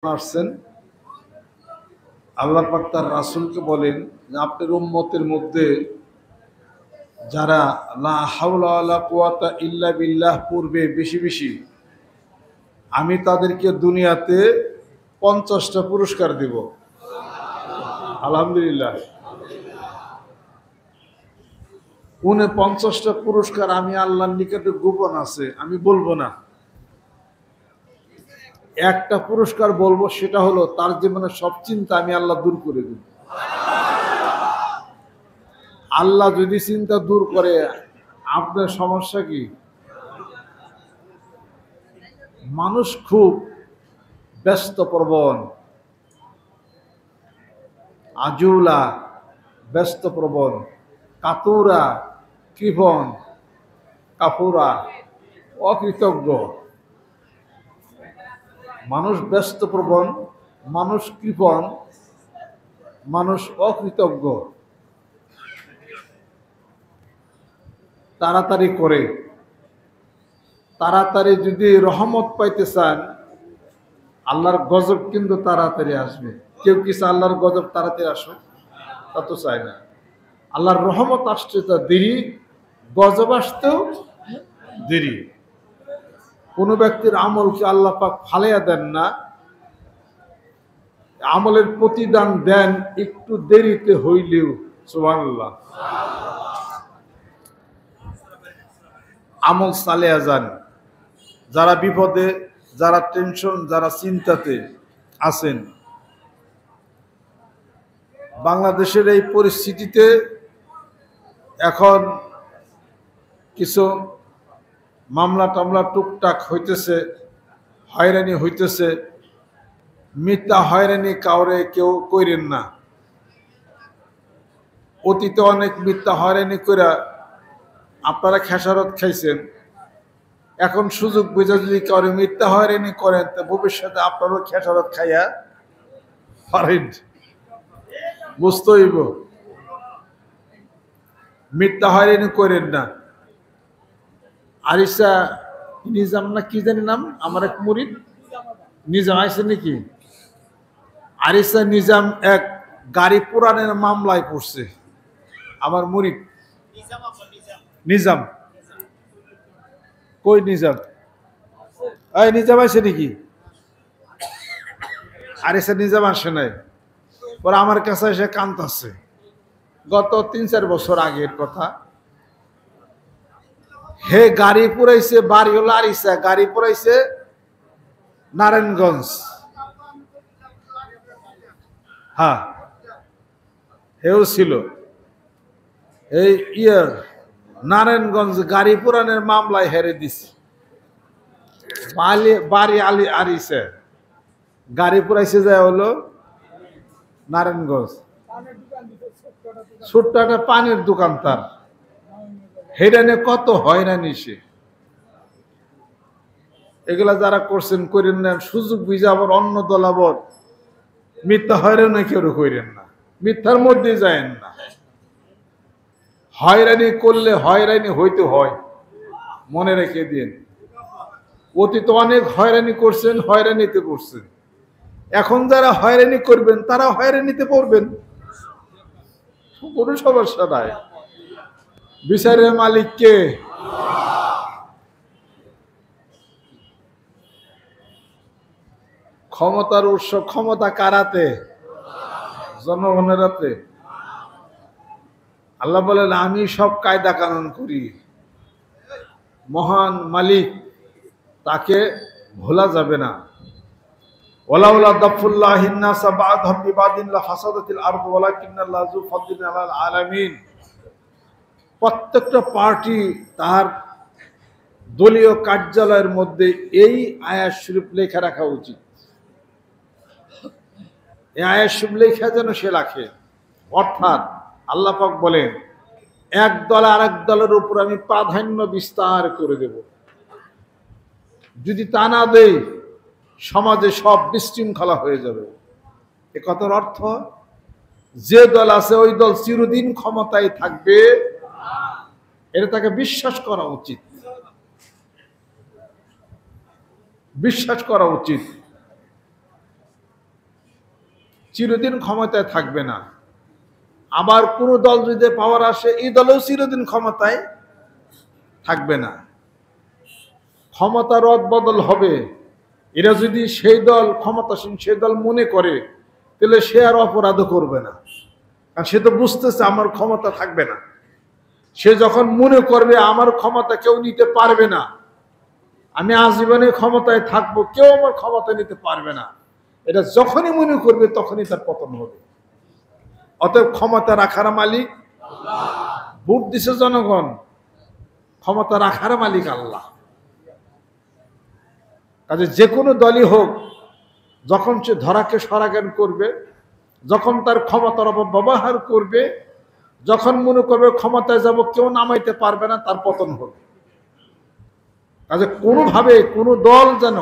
আসছেন আল্লাহ পাক তার রাসূলকে বলেন যে আপনার উম্মতের মধ্যে যারা লা হাওলা ওয়ালা কুওয়াতা ইল্লা বিল্লাহ পূর্বে বেশি বেশি আমি তাদেরকে দুনিয়াতে 50টা পুরস্কার দেব। আলহামদুলিল্লাহ। 49টা পুরস্কার আমি আল্লাহর নিকটে গোপন আছে, আমি বলবো না। একটা পুরস্কার বলবো, সেটা হলো তার জীবনে সব চিন্তা আমি আল্লাহ দূর করে দেব। আল্লাহ যদি চিন্তা দূর করে, আপনার সমস্যা কি? মানুষ খুব ব্যস্তপ্রবণ, আজুলা, ব্যস্তপ্রবণ, কাতুরা, কৃপণ, কাপুরা, অকৃতজ্ঞ। মানুষ ব্যস্তপ্রবণ, মানুষ কৃপণ, মানুষ অকৃতজ্ঞ। তাড়াতাড়ি করে, তাড়াতাড়ি যদি রহমত পাইতে চান, আল্লাহর গজব কিন্তু তাড়াতাড়ি আসবে। কেউ কিছু আল্লাহর গজব তাড়াতাড়ি আসো, তা তো চায় না। আল্লাহর রহমত আসছে তা দেরি, গজব আসতেও দেরি। কোনো ব্যক্তির আমলকে আল্লাহ পাক ফালাইয়া দেন না, আমলের প্রতিদান দেন একটু দেরিতে হইলেও। সুবহানাল্লাহ। আমল চালিয়ে যান। যারা বিপদে, যারা টেনশন, যারা চিন্তাতে আছেন, বাংলাদেশের এই পরিস্থিতিতে এখন কিছু মামলা টামলা টুকটাক হইতেছে, হয়রানি হইতেছে। মিথ্যা হয়রানি কাউরে কেউ কইরেন না। অতীতে অনেক মিথ্যা হয়রানি করে আপনারা খেসারত খাইছেন। এখন সুযোগ বুঝে যদি কাউরে মিথ্যা হয়রানি করেন, তো ভবিষ্যতে আপনারও খেসারত খাইয়া পারেন। বুঝতে হইব, মিথ্যা হয়রানি করেন না। আরিসা নিজাম না কি জানি নাম, আমার এক মুরিদ নিজাম আইসে নাকি? আরিসা নিজাম এক গাড়ি পুরানের মামলায় পড়ছে, আমার মুরিদ নিজাম। কই নিজাম? এই নিজাম আইসে নাকি? আরিসা নিজাম আসে নাই। পরে আমার কাছে এসে কাঁদতেছে। গত 3-4 বছর আগের কথা। হে গাড়ি পুরাইছে, বাড়ি হলো আরিসা, গাড়ি পুরাইছে নারায়ণগঞ্জ। হ্যাঁ, হেও ছিল এই নারায়ণগঞ্জ গাড়ি পুরানের মামলায় হেরে দিছে। বাড়ি আরিসা, গাড়ি পুরাইছে যায় হলো নারায়ণগঞ্জ। ছোট্ট একটা পানির দোকান তার। হেরানে কত হয়রানি সে। এগুলা যারা করছেন করেন না, সুযোগ বুঝে আবার অন্য দল আবার মিথ্যা হয়রানি কেউ করেন না, মিথ্যার মধ্যে যায়েন না। হয়রানি করলে হয়রানি হইতে হয়, মনে রেখে দিন। অতীতে অনেক হয়রানি করছেন, হয়রানিতে পড়ছেন। এখন যারা হয়রানি করবেন তারা হয়রানিতে পড়বেন, কোনো সমস্যা নাই। বিচারের মালিক কে? ক্ষমতার উৎস, ক্ষমতা কারাতে? জনগণের হাতে। আল্লাহ বলেন আমি সব কায়দা কানুন করি। মহান মালিক, তাকে ভোলা যাবে না। ওয়ালাউলা দাফুল্লাহিন নাস বা'দহুম বিবাদিন লাফাসাদাতিল আরদু ওয়ালাকিন্নাল্লাহা যু ফাদলিন আলাল আলামিন। প্রত্যেকটা পার্টি তার দলীয় কার্যালয়ের মধ্যে এই আয়াত শরীফ লেখা রাখা উচিত। এই আয়াত শরীফ লেখা যেন সে রাখে। অর্থাৎ আল্লাহ পাক বলেন এক দল আরেক দলের উপর আমি প্রাধান্য বিস্তার করে দেব। যদি তা না দেই, সমাজে সব বিশৃঙ্খলা হয়ে যাবে। এ কথার অর্থ, যে দল আছে ওই দল চিরদিন ক্ষমতায় থাকবে, এটা তাকে বিশ্বাস করা উচিত। বিশ্বাস করা উচিত। চিরদিন ক্ষমতায় থাকবে না। আবার কোনো দল যদি পাওয়ার আসে, এই দলেও চিরদিন ক্ষমতায় থাকবে না। ক্ষমতা রদ বদল হবে। এরা যদি সেই দল ক্ষমতাসীন সেই দল মনে করে, তাহলে সে আর অপরাধও করবে না, কারণ সে তো বুঝতেছে আমার ক্ষমতা থাকবে না। সে যখন মনে করবে আমার ক্ষমতা কেউ নিতে পারবে না, আমি আজীবনে ক্ষমতায় থাকবো, কেউ আমার ক্ষমতা নিতে পারবে না, এটা যখনই মনে করবে তখনই তার পতন হবে। অতএব ক্ষমতা রাখার মালিক আল্লাহ। ভোট দিছে জনগণ, ক্ষমতা রাখার মালিক আল্লাহ। কাজে যে কোনো দলই হোক, যখন সে ধরাকে সরাজ্ঞান করবে, যখন তার ক্ষমতার অপব্যবহার করবে, যখন মনে করবে ক্ষমতায় যাব কেউ নামাইতে পারবে না, তার পতন হবে। কাজে কোনোভাবে কোনো দল যেন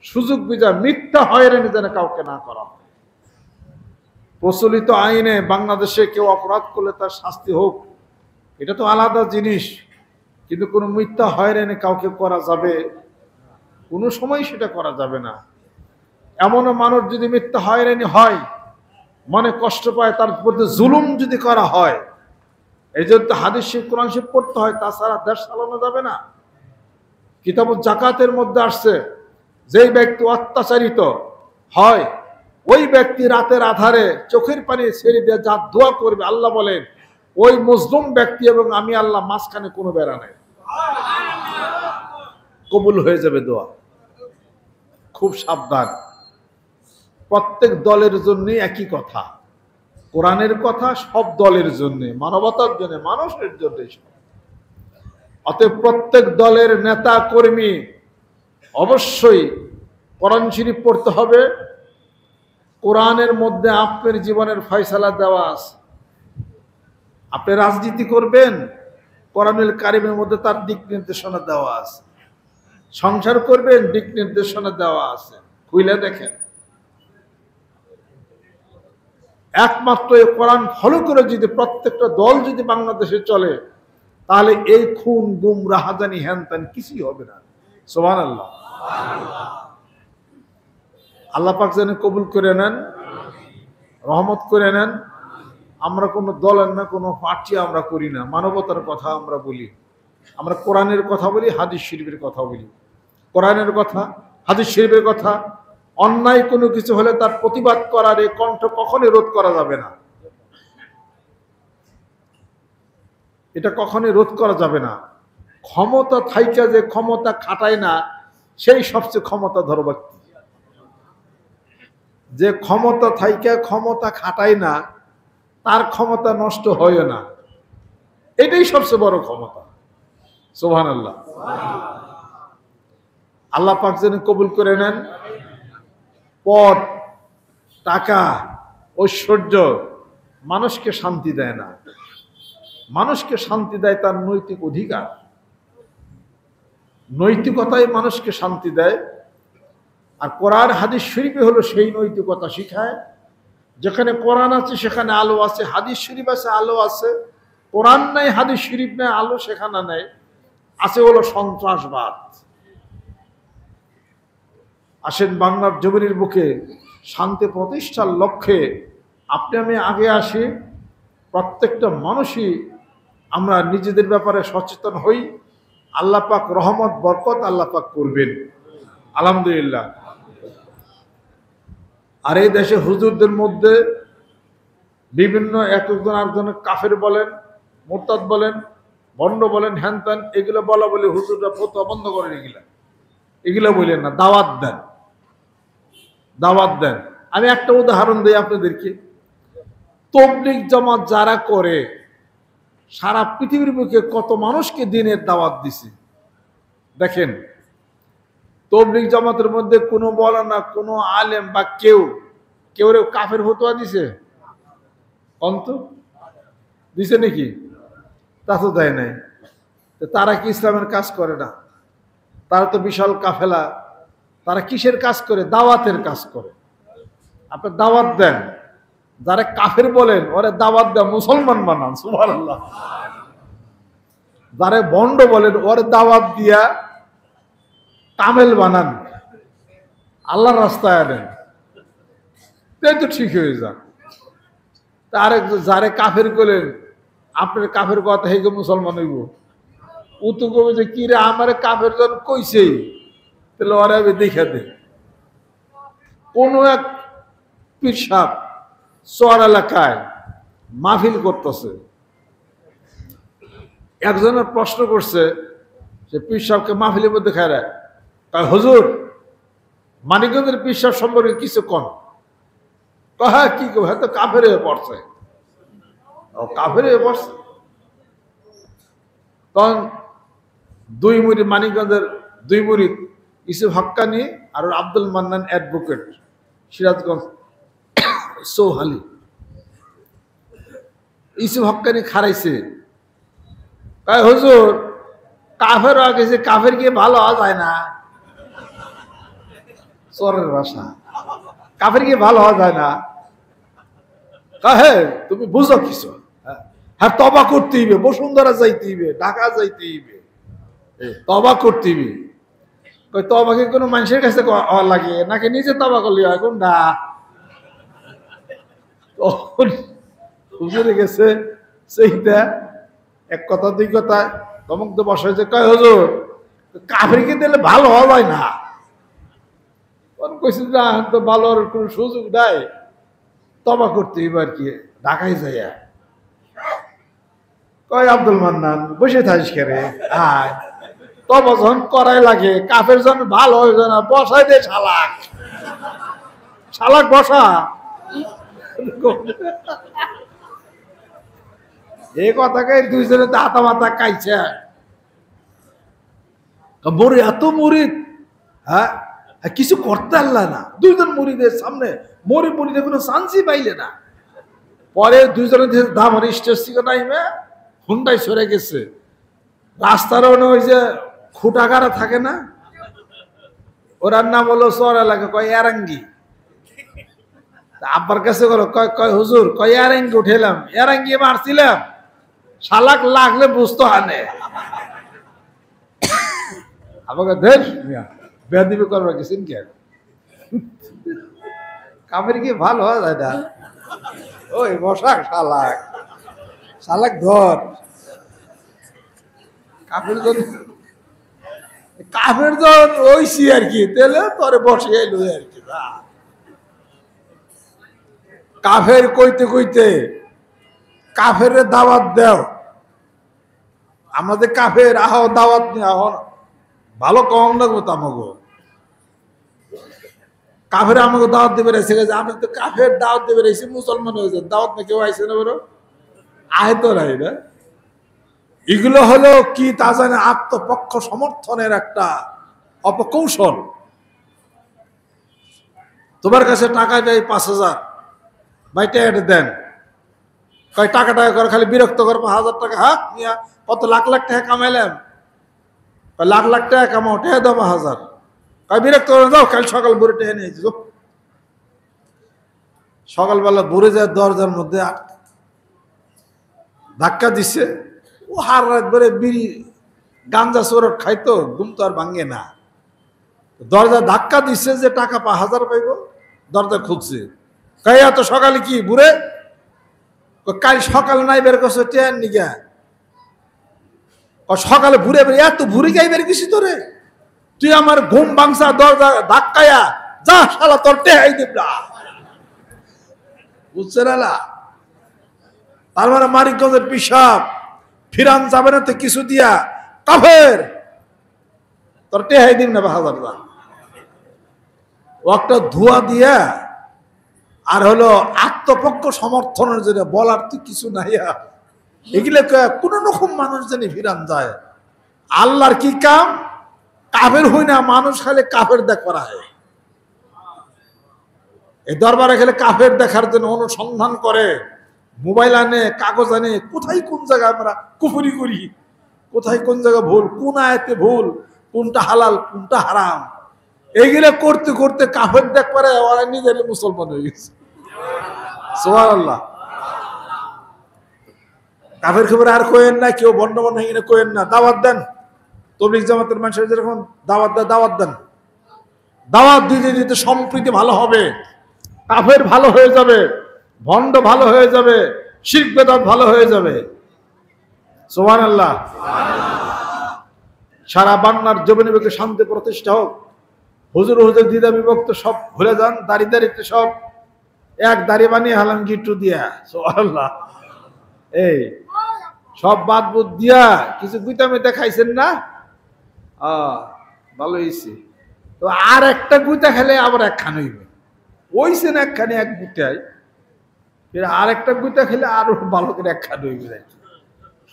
সুযোগ বুঝা মিথ্যা হয়রানি যেন কাউকে না করা হয়। প্রচলিত আইনে বাংলাদেশে কেউ অপরাধ করলে তার শাস্তি হোক, এটা তো আলাদা জিনিস, কিন্তু কোনো মিথ্যা হয়রানি কাউকে করা যাবে, কোনো সময় সেটা করা যাবে না। এমনও মানুষ যদি মিথ্যা হয়রানি হয়, মনে কষ্ট পায়, তার প্রতি জুলুম যদি করা হয়, এই জন্য হাদিস শিব কোরআন শিব পড়তে হয়, তাছাড়া দেশ চালানো যাবে না। কিতাবুল জাকাতের মধ্যে আসছে, যেই ব্যক্তি অত্যাচারিত হয়, ওই ব্যক্তি রাতের আধারে চোখের পানি ছেড়ে দিয়ে যা দোয়া করবে, আল্লাহ বলেন ওই মজলুম ব্যক্তি এবং আমি আল্লাহ মাঝখানে কোনো বেড়া নেই, কবুল হয়ে যাবে দোয়া। খুব সাবধান। প্রত্যেক দলের জন্য একই কথা, কোরআনের কথা সব দলের জন্য, মানবতার জন্য, মানুষের জন্য। অতএব প্রত্যেক দলের নেতা কর্মী অবশ্যই কোরআন শরীফ পড়তে হবে। কোরআনের মধ্যে আপনার জীবনের ফয়সালা দেওয়া আছে। আপনি রাজনীতি করবেন, কোরআনুল কারীমের মধ্যে তার দিক নির্দেশনা দেওয়া আছে। সংসার করবেন, দিক নির্দেশনা দেওয়া আছে, খুলে দেখেন। একমাত্র এই কোরআন ফলো করে যদি প্রত্যেকটা দল যদি বাংলাদেশে চলে, তাহলে এই খুন গুম রাহাজানি হ্যান ত্যান কিছুই হবে না। সুবহানাল্লাহ। আল্লাহ পাক যেন কবুল করে নেন, রহমত করে নেন। আমরা কোনো দলের না কোনো পার্টি আমরা করি না, মানবতার কথা আমরা বলি। আমরা কোরআনের কথা বলি, হাদিস শরীফের কথা বলি। কোরআনের কথা, হাদিস শরীফের কথা। অন্যায় কোনো কিছু হলে তার প্রতিবাদ করার এই কণ্ঠ কখনোই রোধ করা যাবে না, এটা কখনোই রোধ করা যাবে না। ক্ষমতা থাইকা যে ক্ষমতা খাটায় না, সেই সবচেয়ে ক্ষমতাধর ব্যক্তি। যে ক্ষমতা থাইকা ক্ষমতা খাটায় না, তার ক্ষমতা নষ্ট হয় না, এটাই সবচেয়ে বড় ক্ষমতা। সুবহানাল্লাহ। আল্লাহ পাক যেন কবুল করে নেন। পদ, টাকা, ঐশ্বর্য মানুষকে শান্তি দেয় না। মানুষকে শান্তি দেয় তার নৈতিক অধিকার। নৈতিকতাই মানুষকে শান্তি দেয়। আর কোরআন হাদিস শরীফে হলো সেই নৈতিকতা শিখায়। যেখানে কোরআন আছে সেখানে আলো আছে, হাদিস শরীফ আছে আলো আছে। কোরআন নাই, হাদিস শরীফ নাই, আলো সেখানে নেই, আছে হলো সন্ত্রাসবাদ। আসেন বাংলার জমির বুকে শান্তি প্রতিষ্ঠার লক্ষ্যে আপনি আমি আগে আসি। প্রত্যেকটা মানুষই আমরা নিজেদের ব্যাপারে সচেতন হই। আল্লাহ পাক রহমত বরকত আল্লাহ পাক করবেন, আলহামদুলিল্লাহ। আর এই দেশে হুজুরদের মধ্যে বিভিন্ন একজন আরেকজনের কাফের বলেন, মুরতাদ বলেন, ভণ্ড বলেন, হ্যান ত্যান, এগুলো বলা বলে হুজুররা ফতোয়া বন্ধ করেন। এগুলো বললেন না, দাওয়াত দেন, দাওয়াত দেন। আমি একটা উদাহরণ দিই আপনাদেরকে। তাবলীগ জামাত যারা করে, সারা পৃথিবীর বুকে কত মানুষকে দিনের দাওয়াত দিছে দেখেন। তাবলীগ জামাতের মধ্যে কোনো মওলানা, কোনো আলেম বা কেউ কাফের ফতোয়া দিছে? অন্ত দিছে নাকি? তা তো দেয় নাই। তারা কি ইসলামের কাজ করে না? তারা তো বিশাল কাফেলা। তারা কিসের কাজ করে? দাওয়াতের কাজ করে। আপনি দাওয়াত দেন, যারা কাফের বলেন ওরে দাওয়াত দেন, মুসলমান বানান, সুবহানাল্লাহ। যারা ভণ্ড বলেন ওরে দাওয়াত দিয়া কামেল বানান, আল্লাহর রাস্তায় আনেন। তাই তো ঠিক হয়ে যাক। তার যারে কাফের করলেন, আপনার কাফের কথা হেগে মুসলমান হইব, ও তো কবে যে কি রে আমার কাফের জন কইছে, তাহলে ওরা দেখে দে। কোন এক পীর সাহেব চর এলাকায় মাহফিল করতেছে, একজনের প্রশ্ন করছে যে পীর সাহেবকে মাহফিলের মধ্যে খায়, কয় হুজুর মানিকগঞ্জের পীর সাহেব সম্পর্কে কিছু কন। হ্যাঁ কি কব, হয়তো কাফের হয়ে পড়ছে। ও কাফের হয়ে পড়ছে। তখন দুই মুরিদ, মানিকগঞ্জের দুই মুরিদ, ইসুফ হক্কানি আর আব্দুল মান্নান অ্যাডভোকেট, সিরাজগঞ্জ চৌহালি। ইসুফ হক্কানি খারাইছে, কয় হুজুর কাফের হয়ে গেছে, কাফের গিয়ে ভালো হওয়া যায় না। চরের ভাষা, কাফের গিয়ে ভালো হওয়া যায় না। হে তুমি বুঝো কিছু, হ্যাঁ তবা করতে হইবে, বসুন্ধরা যাইতে হইবে, ঢাকা যাইতে হইবে, তবা করতে হইবে। তবাকে কোনো মানুষের কাছে লাগে নাকি নিজে তবা করলে হয় কোনটা? হুজুরে গেছে সেইটা এক কথা দুই কথা তমক তো বসা হয়েছে, কয় হুজুর কাফেরকে দিলে ভালো হওয়া যায় না। কইছে না তো ভালো কোনো সুযোগ নাই, তবা করতে হইবে আর কি, ঢাকায় যাইয়া। কয় আব্দুল মান্নান বসে থাকিস কেরে, আয় তবা যখন করাই লাগে, কাফের যখন ভালো হয়ে যায় না, বসাই দে শালাক, শালাক বসা। এই কথাকে দুইজনে হাতা মাথা কাইছে। মরি এত মুরিদ, হ্যাঁ কিছু করতে পারলা না, দুইজন মুরিদের সামনে মরি মুরিদে কোনো চান্সই পাইলে না। পরে দুইজনের দাম স্টেজ থেকে নাইমে হুন্ডাই সরে গেছে, রাস্তার ওই যে খুঁটাগারা থাকে না, ওরার নাম হলো চর এলাকা, কয় এরাঙ্গি। আব্বার কাছে গেলো, কয় হুজুর কয় এরাঙ্গি উঠেলাম, এরাঙ্গি মারছিলাম, শালাক লাগলে বুঝতো হানে। আমাকে দেশ বেদিবি করবার গেছেন কেন? কামের কি ভালো হওয়া যায় না? ওই বসাক শালাক, শালাক ধর। কাফের জন ওইছি আর কি, তেলে তোরে বসে এলো আর কি। কাফের কইতে কইতে কাফের দাওয়াত দেও, আমাদের কাফের আহ দাওয়াত নিয়ে আহ ভালো কম লাগবো তো আমাকে। কাফের আমাকে দাওয়াত দেবে রেসে গেছে, আমি তো কাফের দাওয়াত দেবে রেছি, মুসলমান হয়েছে, দাওয়াত না কেউ আইসে না বলো, আয় তো রাই না। এগুলো হলো কি তা জানে আত্মপক্ষ সমর্থনের একটা অপকৌশল। তোমার কাছে টাকা দেয় 5,000, ভাই টাকা দেন, কয় টাকা টাকা করে খালি বিরক্ত করবো, 1,000 টাকা, হ্যাঁ মিয়া কত লাখ লাখ টাকা কামাইলাম, লাখ লাখ টাকা কামাও, টাকা দেবো 1,000, কয় বিরক্ত করে যাও, কাল সকাল বুড়ে টেনে নিয়েছি। সকালবেলা বুড়ে যায় দরজার মধ্যে ধাক্কা দিচ্ছে, ও হার রাত ধরে বিড়ি গাঞ্জা চোরট খাইতো, ঘুম তো আর ভাঙে না, দরজা ধাক্কা দিচ্ছে যে টাকা 1,000 পাইব, দরজা খুঁজছে, কয় এত সকালে কি বুড়ে, কাল সকালে নাই বের করছো ট্রেন নিগা, সকালে ঘুরে বের এত ঘুরে গাই বের গেছি তোরে, তুই আমার ঘুম ভাঙসা দরজা ধাক্কায়া যা শালা তোর টেহাই দেবলা। বুঝছে না? তার মানে মানিকগঞ্জের পিসাব ফিরান যাবে না তো কিছু দিয়া, কাফের তোর টেহাই দিন না 1,000, ও একটা ধোয়া দিয়া আর হলো আত্মপক্ষ সমর্থনের জন্য বলার তো কিছু নাই। এগুলো কোন রকম মানুষ জানি ফিরান যায়। আল্লাহর কি কাম, কাফের হই না মানুষ খালি কাফের করা হয়। এই দরবারে খেলে কাফের দেখার জন্য অনুসন্ধান করে, মোবাইল আনে, কাগজ আনে, কোথায় কোন জায়গায় আমরা কুফরি করি, কোথায় কোন জায়গা ভুল, কোন আয়াতে ভুল, কোনটা হালাল কোনটা হারাম, এইগুলো করতে করতে কাফের দেখ পারে ওরা নিজের মুসলমান হয়ে গেছে। সুবহানাল্লাহ। কাফের খবর আর কোয়েন না, কেউ বন্ড বন্ড ভেঙে কোয়েন না, দাওয়াত দেন। তবলিগ জামাতের মানুষের যেরকম দাওয়াত দেন, দাওয়াত দিতে দিতে সম্প্রীতি ভালো হবে। কাফের ভালো হয়ে যাবে, ভণ্ড ভালো হয়ে যাবে, শিরক বেদাত ভালো হয়ে যাবে। সুবহানাল্লাহ। সারা বাংলার জমিনে বুকে শান্তি প্রতিষ্ঠা হোক। হুজুর হুজুর দ্বিধা বিভক্ত সব ভুলে যান, দাড়িতে সব এক দাড়ি বানিয়ে হালাম গিট্টু দিয়া। সুবহানাল্লাহ। এই সব বাদ বুদ দিয়া কিছু গুইতা মেতা খাইছেন না? ভালো হয়েছে। তো আর একটা গুইতা খেলে আবার একখান হইবে, ওইছে না একখানে এক গুইতায়, আর একটা গুইতা খেলে আরো ভালো করে একখান হইবে।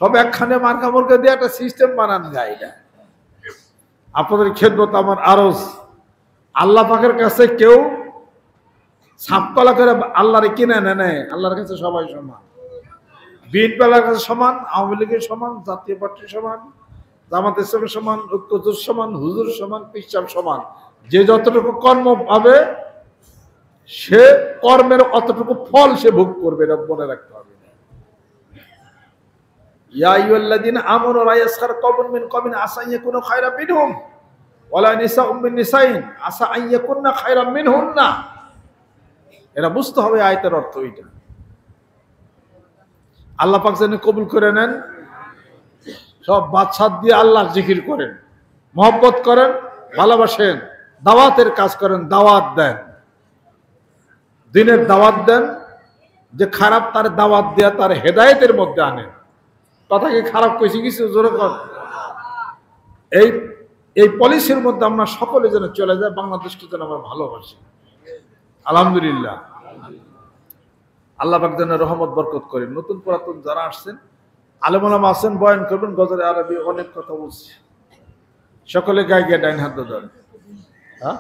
সব একখানে মার্কা মুরকা দিয়ে একটা সিস্টেম বানান গাইডা। আপনাদের খেদমত আমার আরজ, আল্লাহ পাকের কাছে কেউ ছাপকলা করে আল্লাহরে কিনে নেয়। আল্লাহর কাছে সবাই সমান। বিএনপির কাছে সমান, আওয়ামী লীগের সমান, জাতীয় পার্টির সমান, জামাত ইসলামের সমান, ঐক্যজোট সমান, হুজুর সমান, পিসাব সমান। যে যতটুকু কর্ম পাবে সে কর্মের অতটুকু ফল সে ভোগ করবে, এটা মনে রাখতে হবে। ইয়া আইয়ুহাল্লাযীনা আমানু লা ইয়াসখার কওমুন মিন কওমিন আসা আন ইয়াকুনু খায়রাম মিনহুম ওয়ালা নিসাউম মিন নিসাইন আসা আন ইয়াকুননা খায়রাম মিনহুন্না। এটা বুঝতে হবে আয়াতের অর্থ এইটা। আল্লাহ পাক যেন কবুল করে নেন। সব বাদশাহ দিয়ে আল্লাহর জিকির করেন, মহব্বত করেন, ভালোবাসেন, দাওয়াতের কাজ করেন, দাওয়াত দেন, দিনের দাওয়াত দেন। যে খারাপ তার দাওয়াত দেয়া তার হেদায়েতের মধ্যে আনেন। কথা কি খারাপ কইছি কিছু জোরে কর। এই পলিসির মধ্যে আমরা সকলে যেন চলে যায়, বাংলাদেশকে যেন আমরা ভালোবাসি। আলহামদুলিল্লাহ। আল্লাহ পাক যেন রহমত বরকত করেন। নতুন পুরাতন যারা আসছেন, আলেম ওলামা আছেন, বয়ান করবেন, গজরে আরবি অনেক কথা বলছি। সকলে গায়ে গিয়ে ডাইন হাত ধরে। হ্যাঁ